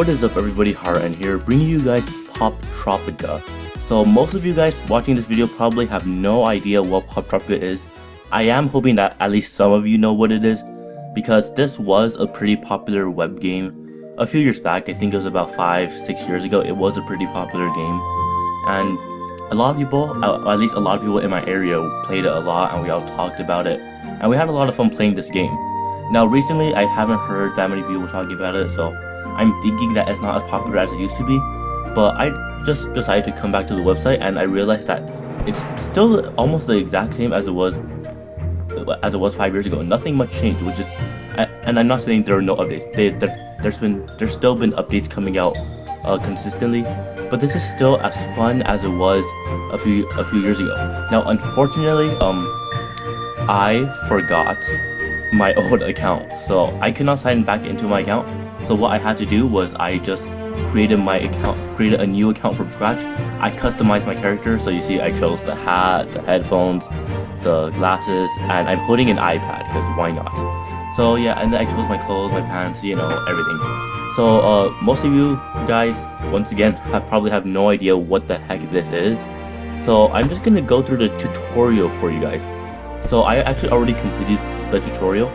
What is up everybody, Haran here, bringing you guys Poptropica. So most of you guys watching this video probably have no idea what Poptropica is. I am hoping that at least some of you know what it is, because this was a pretty popular web game a few years back. I think it was about 5-6 years ago. It was a pretty popular game, and a lot of people, at least a lot of people in my area, played it a lot, and we all talked about it, and we had a lot of fun playing this game. Now recently I haven't heard that many people talking about it, so I'm thinking that it's not as popular as it used to be. But I just decided to come back to the website, and I realized that it's still almost the exact same as it was 5 years ago. Nothing much changed, which is, and I'm not saying there are no updates. There's still been updates coming out consistently, but this is still as fun as it was a few years ago. Now unfortunately, I forgot my old account, so I could not sign back into my account. So what I had to do was I just created a new account from scratch. I customized my character, so you see I chose the hat, the headphones, the glasses, and I'm holding an iPad because why not? So yeah, and then I chose my clothes, my pants, you know, everything. So most of you guys, once again, probably have no idea what the heck this is. So I'm just gonna go through the tutorial for you guys. So I actually already completed the tutorial,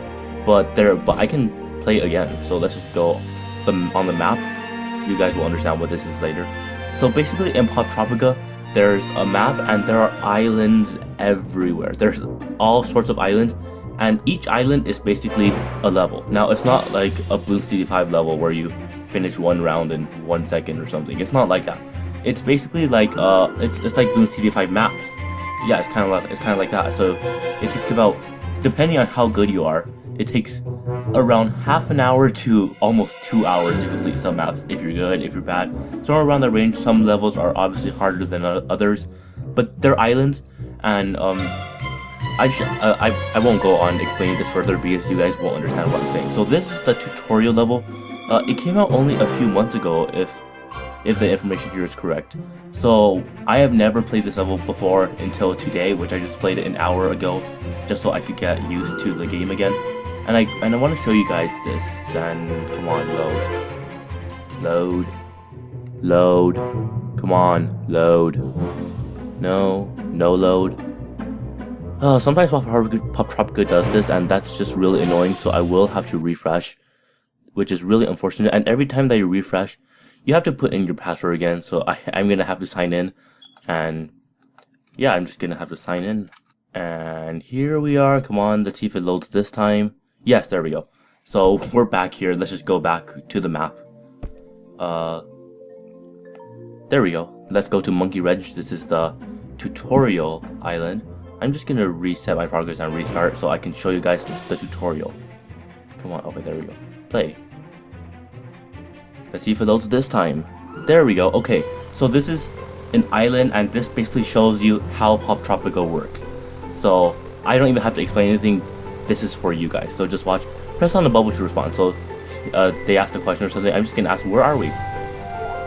but I can play again. So let's just go on the map. You guys will understand what this is later. So basically in Poptropica, there's a map and there are islands everywhere. There's all sorts of islands, and each island is basically a level. Now it's not like a Blue City 5 level where you finish one round in 1 second or something. It's not like that. It's basically like it's like Blue City 5 maps. Yeah, it's kind of like that. So it takes about, depending on how good you are, it takes around half an hour to almost 2 hours to complete some maps. If you're good, if you're bad, somewhere around that range. Some levels are obviously harder than others, but they're islands, and I won't go on explaining this further because you guys won't understand what I'm saying. So this is the tutorial level. It came out only a few months ago, if the information here is correct. So I have never played this level before until today, which I just played it an hour ago, just so I could get used to the game again. And I want to show you guys this, and come on, load, come on, load, no load. Sometimes Poptropica does this, and that's just really annoying, so I will have to refresh, which is really unfortunate. And every time that you refresh, you have to put in your password again, so I'm gonna have to sign in, and yeah, I'm just gonna have to sign in. And here we are. Come on, let's see if it loads this time. Yes, there we go. So we're back here. Let's just go back to the map. There we go. Let's go to Monkey Wrench. This is the tutorial island. I'm just gonna reset my progress and restart so I can show you guys the tutorial. Come on. Okay, there we go. Play. Let's see if it loads this time. There we go. Okay, so this is an island, and this basically shows you how Poptropica works. So I don't even have to explain anything. This is for you guys, so just watch. Press on the bubble to respond. So they asked a question or something. I'm just gonna ask, where are we?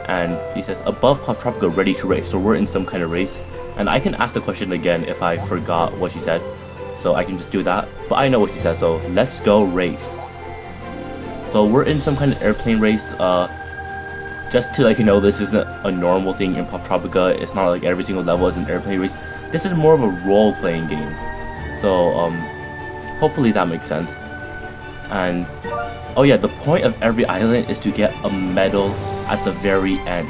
And he says, above Poptropica, ready to race. So we're in some kind of race, and I can ask the question again if I forgot what she said, so I can just do that, but I know what she said. So let's go race. So we're in some kind of airplane race. Just to let you know, this isn't a normal thing in Poptropica. It's not like every single level is an airplane race. This is more of a role-playing game. So hopefully that makes sense. And oh yeah, the point of every island is to get a medal at the very end.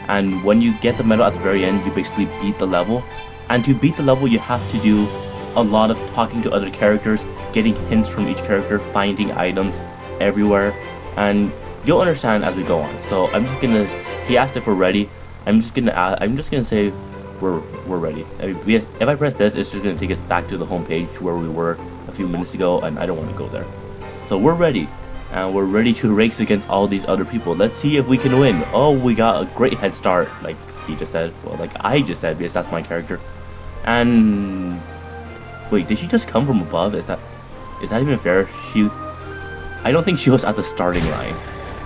And when you get the medal at the very end, you basically beat the level. And to beat the level, you have to do a lot of talking to other characters, getting hints from each character, finding items everywhere, and you'll understand as we go on. So I'm just gonna, he asked if we're ready. I'm just gonna say we're ready. Because if I press this, it's just gonna take us back to the home page where we were a few minutes ago, and I don't want to go there. So we're ready, and we're ready to race against all these other people. Let's see if we can win. Oh, we got a great head start, like he just said. Well, like I just said, because that's my character. And wait, did she just come from above? Is that even fair? I don't think she was at the starting line.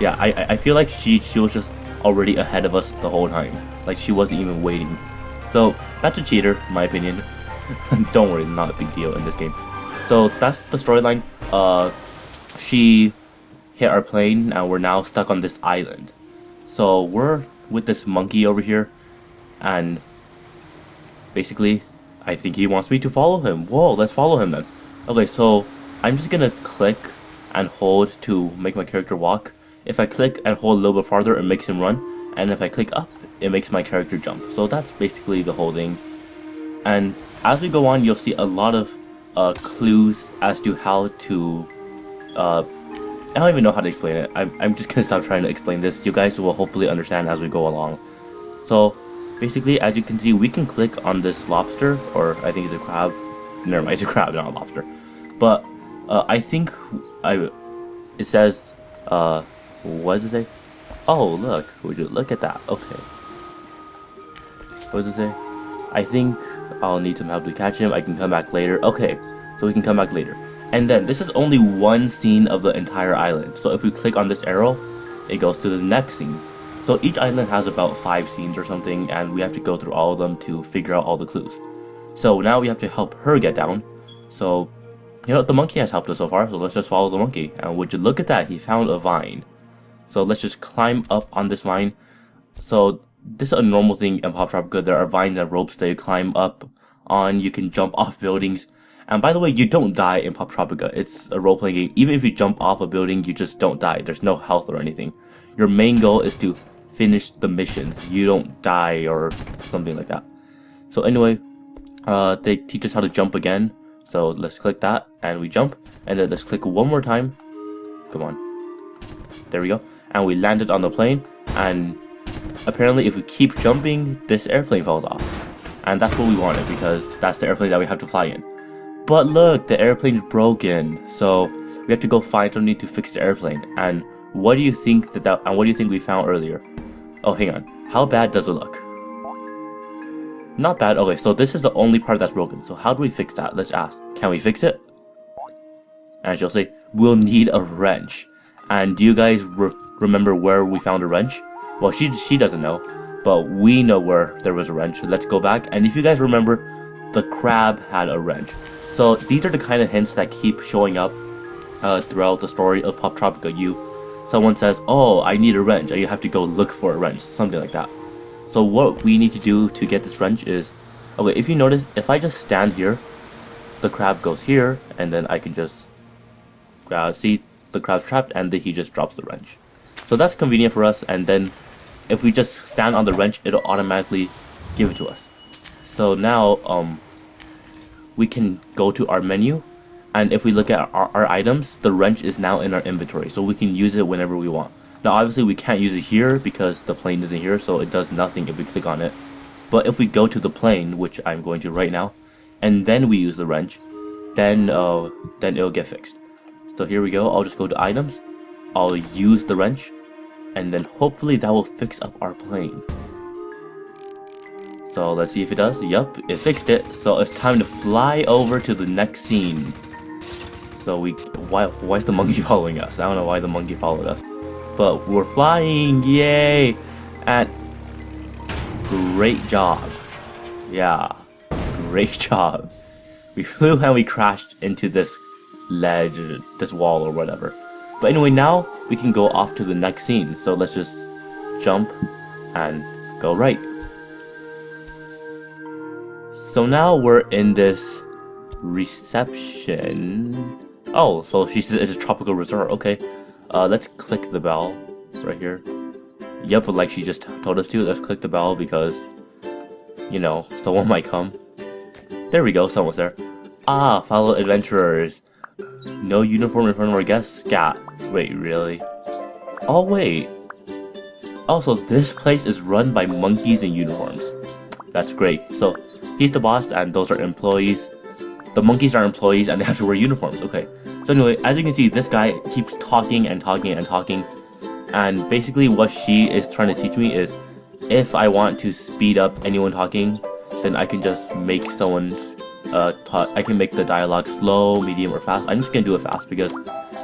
Yeah, I feel like she was just already ahead of us the whole time. Like she wasn't even waiting. So that's a cheater, in my opinion. Don't worry, not a big deal in this game. So that's the storyline. She hit our plane, and we're now stuck on this island. So we're with this monkey over here, and basically I think he wants me to follow him. Whoa, let's follow him then. Okay, so I'm just gonna click and hold to make my character walk. If I click and hold a little bit farther, it makes him run, and if I click up, it makes my character jump. So that's basically the whole thing. And as we go on, you'll see a lot of clues as to how to I don't even know how to explain it. I'm just gonna stop trying to explain this. You guys will hopefully understand as we go along. So basically, as you can see, we can click on this lobster, or I think it's a crab. Never mind, it's a crab, not a lobster. But I think it says, what does it say? Oh, look, would you look at that? Okay. What does it say? I think I'll need some help to catch him. I can come back later. Okay, so we can come back later. And then this is only one scene of the entire island. So if we click on this arrow, it goes to the next scene. So each island has about 5 scenes or something, and we have to go through all of them to figure out all the clues. So now we have to help her get down. So, you know, the monkey has helped us so far, so let's just follow the monkey. And would you look at that, he found a vine. So let's just climb up on this vine. So this is a normal thing in Poptropica. There are vines and ropes that you climb up on. You can jump off buildings. And by the way, you don't die in Poptropica. It's a role-playing game. Even if you jump off a building, you just don't die. There's no health or anything. Your main goal is to finish the mission. You don't die or something like that. So anyway, they teach us how to jump again. So let's click that and we jump. And then let's click one more time. Come on. There we go. And we landed on the plane. And apparently if we keep jumping, this airplane falls off. And that's what we wanted, because that's the airplane that we have to fly in. But look, the airplane's broken. So we have to go find somebody to fix the airplane. And what do you think and what do you think we found earlier? Oh, hang on. How bad does it look? Not bad. Okay, so this is the only part that's broken. So how do we fix that? Let's ask. Can we fix it? And she'll say, we'll need a wrench. And do you guys remember where we found a wrench? Well, she doesn't know, but we know where there was a wrench. Let's go back. And if you guys remember, the crab had a wrench. So these are the kind of hints that keep showing up throughout the story of Poptropica. Someone says, oh, I need a wrench, and you have to go look for a wrench, something like that. So what we need to do to get this wrench is, okay, if you notice, if I just stand here, the crab goes here, and then I can just see the crab's trapped, and then he just drops the wrench. So that's convenient for us, and then if we just stand on the wrench, it'll automatically give it to us. So now we can go to our menu, and if we look at our items, the wrench is now in our inventory, so we can use it whenever we want. Now obviously we can't use it here because the plane isn't here, so it does nothing if we click on it. But if we go to the plane, which I'm going to right now, and then we use the wrench, then it'll get fixed. So here we go. I'll just go to items, I'll use the wrench, and then hopefully that will fix up our plane. So let's see if it does. Yup, it fixed it. So it's time to fly over to the next scene. So why is the monkey following us? I don't know why the monkey followed us. But we're flying, yay! And great job. Yeah, great job. We flew and we crashed into this ledge, this wall or whatever. But anyway, now we can go off to the next scene. So let's just jump and go right. So now we're in this reception. Oh, so she says it's a tropical resort. Okay, let's click the bell right here. Yep, like she just told us to. Let's click the bell because, you know, someone might come. There we go, someone's there. Ah, fellow adventurers. No uniform in front of our guests. Scat. Wait, really? Oh, wait. Oh, so this place is run by monkeys in uniforms. That's great. So he's the boss and those are employees. The monkeys are employees and they have to wear uniforms. Okay. So anyway, as you can see, this guy keeps talking and talking and talking. And basically what she is trying to teach me is, if I want to speed up anyone talking, then I can just make someone I can make the dialogue slow, medium, or fast. I'm just gonna do it fast because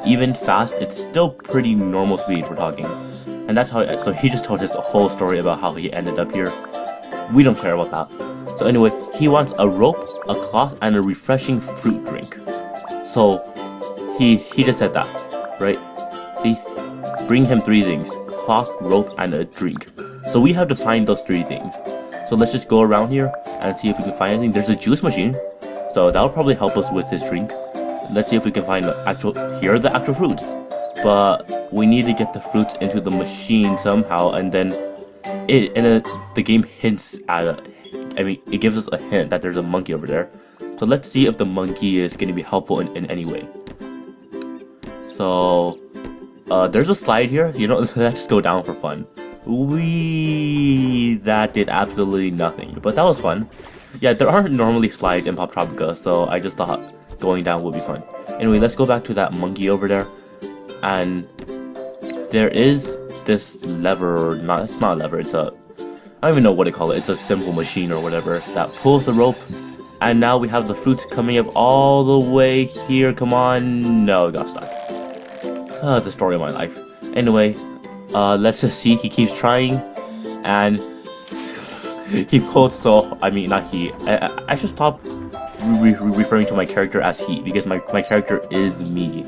even fast, it's still pretty normal speed for talking. And that's how, so he just told us a whole story about how he ended up here. We don't care about that. So anyway, he wants a rope, a cloth, and a refreshing fruit drink. So he just said that, right? See? Bring him 3 things. cloth, rope, and a drink. So we have to find those 3 things. So let's just go around here and see if we can find anything. There's a juice machine, so that'll probably help us with his drink. Let's see if we can find the actual, here are the actual fruits. But we need to get the fruits into the machine somehow, and then the game hints at it gives us a hint that there's a monkey over there. So let's see if the monkey is going to be helpful in any way. So there's a slide here, you know, let's just go down for fun. That did absolutely nothing, but that was fun. Yeah, there aren't normally slides in Poptropica, so I just thought going down would be fun. Anyway, let's go back to that monkey over there. And there is this lever, it's not a lever, it's a, I don't even know what to call it, it's a simple machine or whatever that pulls the rope. And now we have the fruits coming up all the way here, come on, no, it got stuck. The story of my life. Anyway, let's just see, he keeps trying, and he pulled not he, I should stop referring to my character as he, because my character is me.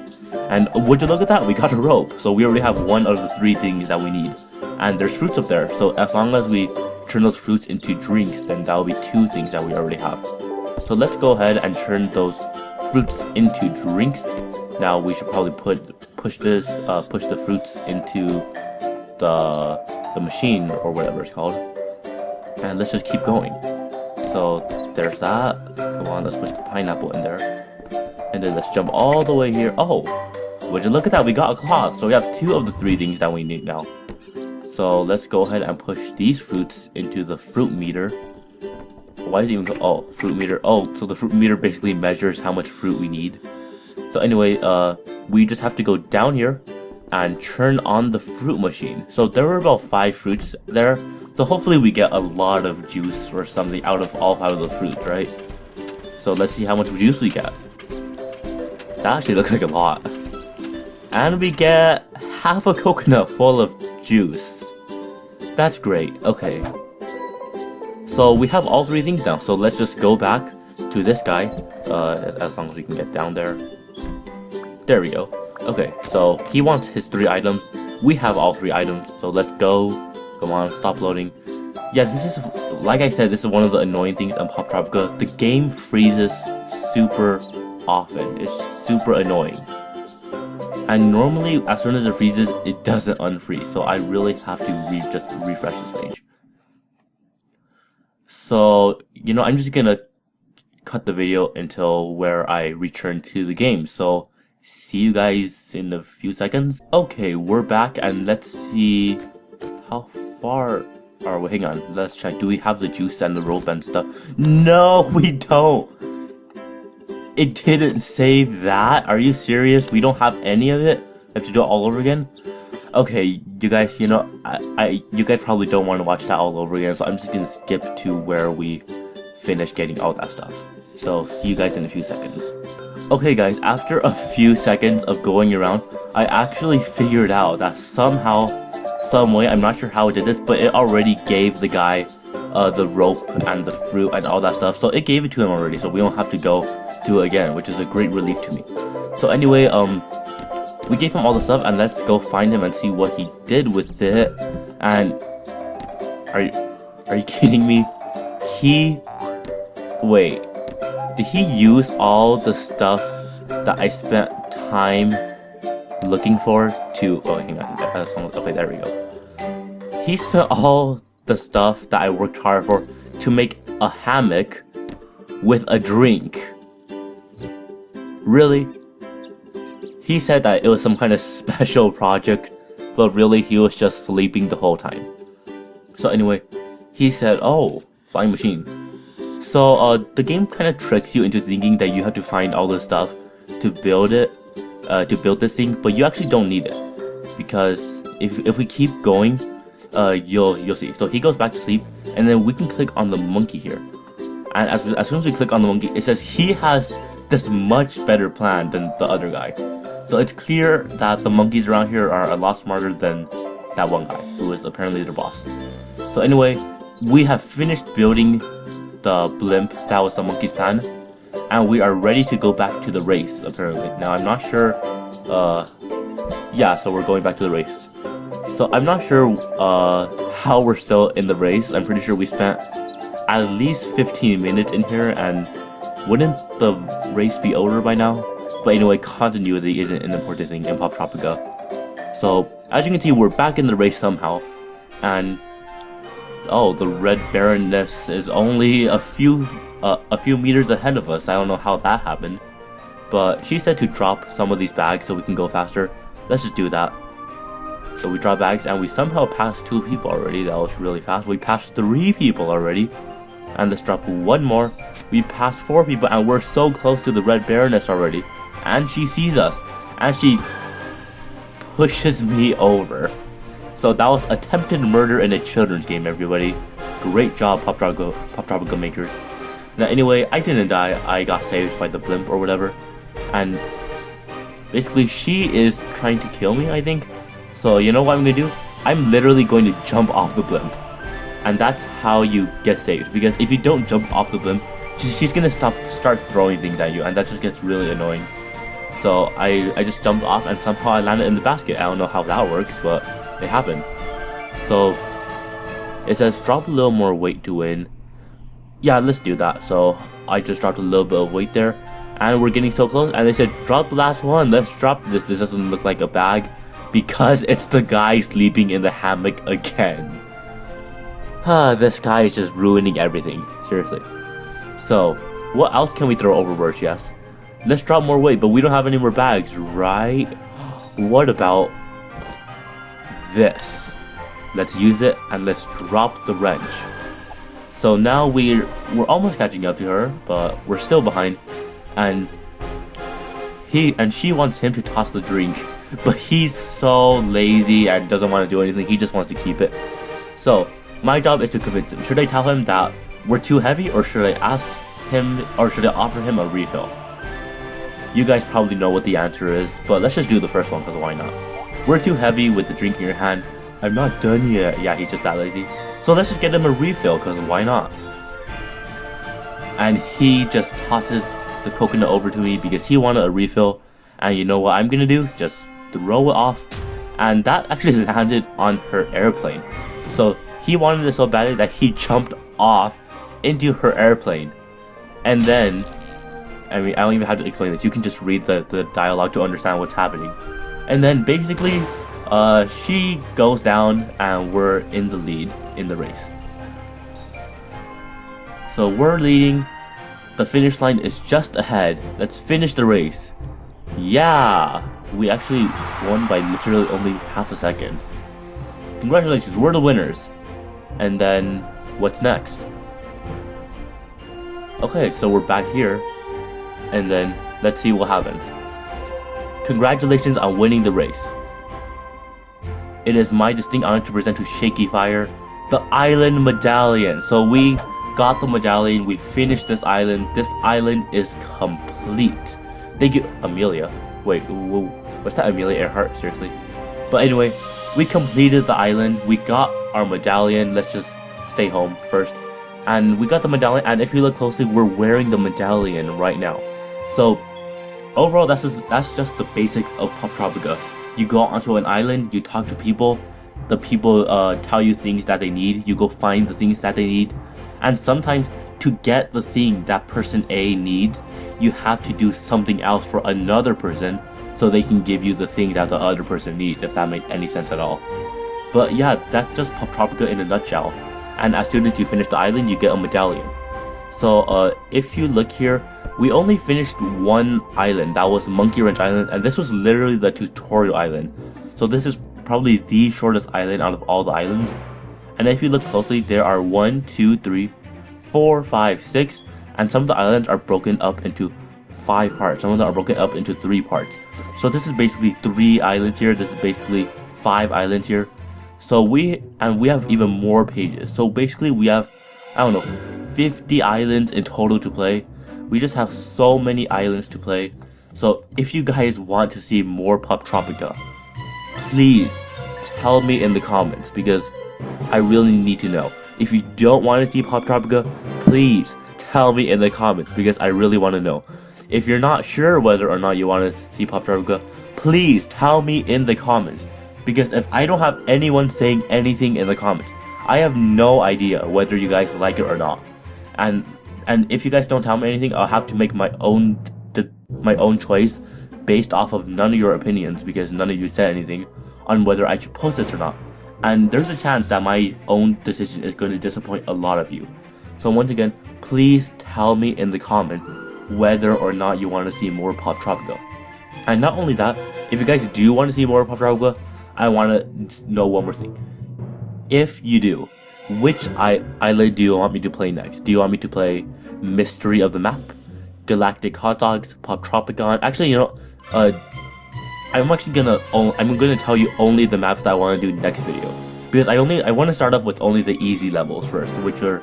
And would you look at that, we got a rope, so we already have 1 of the 3 things that we need. And there's fruits up there, so as long as we turn those fruits into drinks, then that will be 2 things that we already have. So let's go ahead and turn those fruits into drinks. Now we should probably push the fruits into the machine or whatever it's called. And let's just keep going. So there's that. Come on, let's push the pineapple in there. And then let's jump all the way here. Oh, would you look at that? We got a cloth. So we have 2 of the 3 things that we need now. So let's go ahead and push these fruits into the fruit meter. Why is it even fruit meter? Oh, so the fruit meter basically measures how much fruit we need. So anyway, we just have to go down here and turn on the fruit machine. So there were about 5 fruits there. So hopefully we get a lot of juice or something out of all 5 of the fruits, right? So let's see how much juice we get. That actually looks like a lot. And we get half a coconut full of juice. That's great. Okay. So we have all 3 things now. So let's just go back to this guy. As long as we can get down there. There we go. Okay, so he wants his 3 items. We have all 3 items. So let's go. Come on, stop loading. Yeah, this is, like I said, this is one of the annoying things on Poptropica. The game freezes super often. It's super annoying. And normally, as soon as it freezes, it doesn't unfreeze. So I really have to just refresh this page. So, you know, I'm just gonna cut the video until where I return to the game. So, see you guys in a few seconds. Okay, we're back, and let's see how far are we. Hang on, let's check. Do we have the juice and the rope and stuff? No, we don't. It didn't save that. Are you serious? We don't have any of it? We have to do it all over again? Okay, you guys, you know, you guys probably don't want to watch that all over again, so I'm just gonna skip to where we finish getting all that stuff. So, see you guys in a few seconds. Okay guys, after a few seconds of going around, I actually figured out that somehow, some way, I'm not sure how it did this, but it already gave the guy the rope and the fruit and all that stuff. So it gave it to him already, so we don't have to go do it again, which is a great relief to me. So anyway, we gave him all the stuff, and let's go find him and see what he did with it. And are you kidding me? Wait, did he use all the stuff that I spent time looking for to, oh hang on, okay, there we go. He spent all the stuff that I worked hard for to make a hammock with a drink. Really? He said that it was some kind of special project, but really he was just sleeping the whole time. So anyway, he said, oh, flying machine. So the game kind of tricks you into thinking that you have to find all this stuff to build it, to build this thing, but you actually don't need it. Because if we keep going, you'll see. So he goes back to sleep, and then we can click on the monkey here. And as soon as we click on the monkey, it says he has this much better plan than the other guy. So it's clear that the monkeys around here are a lot smarter than that one guy, who is apparently their boss. So anyway, we have finished building the blimp that was the monkey's plan, and we are ready to go back to the race, apparently. Now I'm not sure, yeah, so we're going back to the race. So I'm not sure how we're still in the race. I'm pretty sure we spent at least 15 minutes in here, and wouldn't the race be over by now? But anyway, continuity isn't an important thing in Poptropica. So as you can see, we're back in the race somehow, and oh, the Red Baroness is only a few meters ahead of us. I don't know how that happened, but she said to drop some of these bags so we can go faster. Let's just do that. So we drop bags, and we somehow passed 2 people already. That was really fast. We passed 3 people already, and let's drop 1 more. We passed 4 people, and we're so close to the Red Baroness already, and she sees us, and she pushes me over. So that was attempted murder in a children's game, everybody. Great job, Poptropica makers. Now anyway, I didn't die. I got saved by the blimp or whatever. And basically she is trying to kill me, I think. So you know what I'm gonna do? I'm literally going to jump off the blimp. And that's how you get saved. Because if you don't jump off the blimp, she's gonna start throwing things at you, and that just gets really annoying. So I just jumped off, and somehow I landed in the basket. I don't know how that works, but it happened. So it says drop a little more weight to win. Yeah, let's do that. So I just dropped a little bit of weight there, and we're getting so close, and they said drop the last one. Let's drop this. This doesn't look like a bag because it's the guy sleeping in the hammock again. This guy is just ruining everything, seriously. So what else can we throw overboard, she asks? Let's drop more weight, but we don't have any more bags, right? What about this? Let's use it, and let's drop the wrench. So now we're almost catching up to her, but we're still behind. And she wants him to toss the drink, but he's so lazy and doesn't want to do anything. He just wants to keep it. So my job is to convince him. Should I tell him that we're too heavy, or should I ask him, or should I offer him a refill? You guys probably know what the answer is, but let's just do the first one, because why not? We're too heavy with the drink in your hand. I'm not done yet. Yeah, he's just that lazy. So let's just get him a refill, because why not? And he just tosses the coconut over to me because he wanted a refill. And you know what I'm gonna do? Just throw it off. And that actually landed on her airplane. So he wanted it so badly that he jumped off into her airplane. And then, I mean, I don't even have to explain this. You can just read the dialogue to understand what's happening. And then basically, she goes down, and we're in the lead in the race. So we're leading. The finish line is just ahead. Let's finish the race. Yeah, we actually won by literally only half a second. Congratulations, we're the winners. And then, what's next? Okay, so we're back here. And then, let's see what happens. Congratulations on winning the race. It is my distinct honor to present to Shaky Fire the Island Medallion. So we got the medallion, we finished this island. This island is complete. Thank you, Amelia. Wait, what's that, Amelia Earhart? Seriously. But anyway, we completed the island. We got our medallion. Let's just stay home first. And we got the medallion, and if you look closely, we're wearing the medallion right now. So overall, that's just the basics of Poptropica. You go onto an island, you talk to people. The people tell you things that they need. You go find the things that they need. And sometimes to get the thing that person A needs, you have to do something else for another person so they can give you the thing that the other person needs, if that makes any sense at all. But yeah, that's just Poptropica in a nutshell. And as soon as you finish the island, you get a medallion. So if you look here, we only finished one island. That was Monkey Wrench Island, and this was literally the tutorial island. So this is probably the shortest island out of all the islands. And if you look closely, there are 1, 2, 3, 4, 5, 6, and some of the islands are broken up into 5 parts. Some of them are broken up into 3 parts. So this is basically 3 islands here. This is basically 5 islands here. So we have even more pages. So basically we have, I don't know, 50 islands in total to play. We just have so many islands to play. So if you guys want to see more Poptropica, please tell me in the comments, because I really need to know. If you don't want to see Poptropica, please tell me in the comments, because I really want to know. If you're not sure whether or not you want to see Poptropica, please tell me in the comments, Because if I don't have anyone saying anything in the comments, I have no idea whether you guys like it or not. And if you guys don't tell me anything, I'll have to make my own choice based off of none of your opinions, because none of you said anything on whether I should post this or not. And there's a chance that my own decision is going to disappoint a lot of you. So once again, please tell me in the comment whether or not you want to see more Poptropica. And not only that, if you guys do want to see more Poptropica, I want to know one more thing. If you do, which island do you want me to play next? Do you want me to play Mystery of the Map, Galactic Hot Dogs, Poptropica? Actually, you know, I'm gonna tell you only the maps that I want to do next video, because I want to start off with only the easy levels first, which are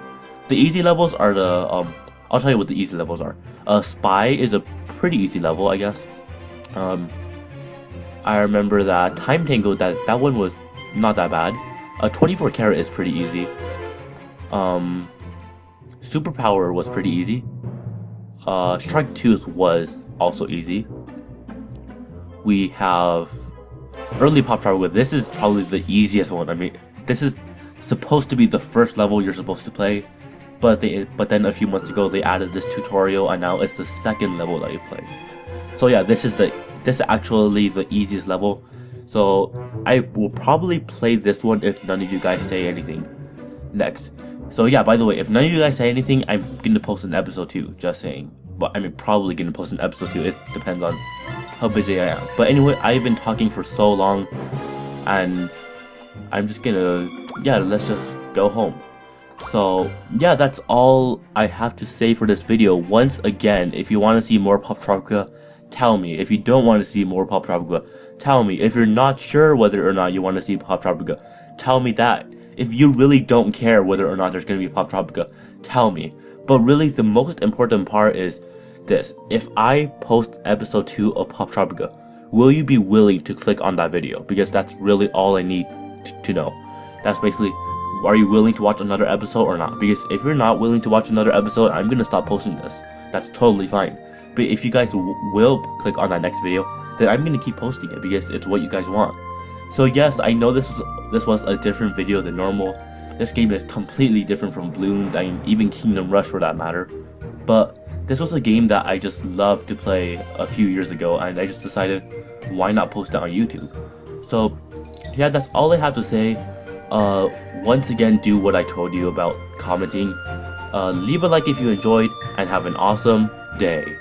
the easy levels are the I'll tell you what the easy levels are. Spy is a pretty easy level, I guess. I remember that Time Tango, that one was not that bad. 24 Karat is pretty easy. Superpower was pretty easy. Strike Tooth was also easy. We have early Poptropica. This is probably the easiest one. I mean, this is supposed to be the first level you're supposed to play, but then a few months ago they added this tutorial, and now it's the second level that you play. So yeah, this is actually the easiest level. So I will probably play this one if none of you guys say anything next. So yeah, by the way, if none of you guys say anything, I'm gonna post an episode 2, just saying. But I mean, probably gonna post an episode 2, it depends on how busy I am. But anyway, I've been talking for so long, and I'm just gonna, yeah, let's just go home. So yeah, that's all I have to say for this video. Once again, if you want to see more Poptropica, tell me. If you don't want to see more Poptropica, tell me. If you're not sure whether or not you want to see Poptropica, tell me that. If you really don't care whether or not there's going to be Poptropica, tell me. But really, the most important part is this. If I post episode 2 of Poptropica, will you be willing to click on that video? Because that's really all I need to know. That's basically, are you willing to watch another episode or not? Because if you're not willing to watch another episode, I'm going to stop posting this. That's totally fine. But if you guys will click on that next video, then I'm going to keep posting it because it's what you guys want. So yes, I know this was a different video than normal. This game is completely different from Bloons and even Kingdom Rush for that matter. But this was a game that I just loved to play a few years ago, and I just decided, why not post it on YouTube? So yeah, that's all I have to say. Once again, do what I told you about commenting. Leave a like if you enjoyed, and have an awesome day.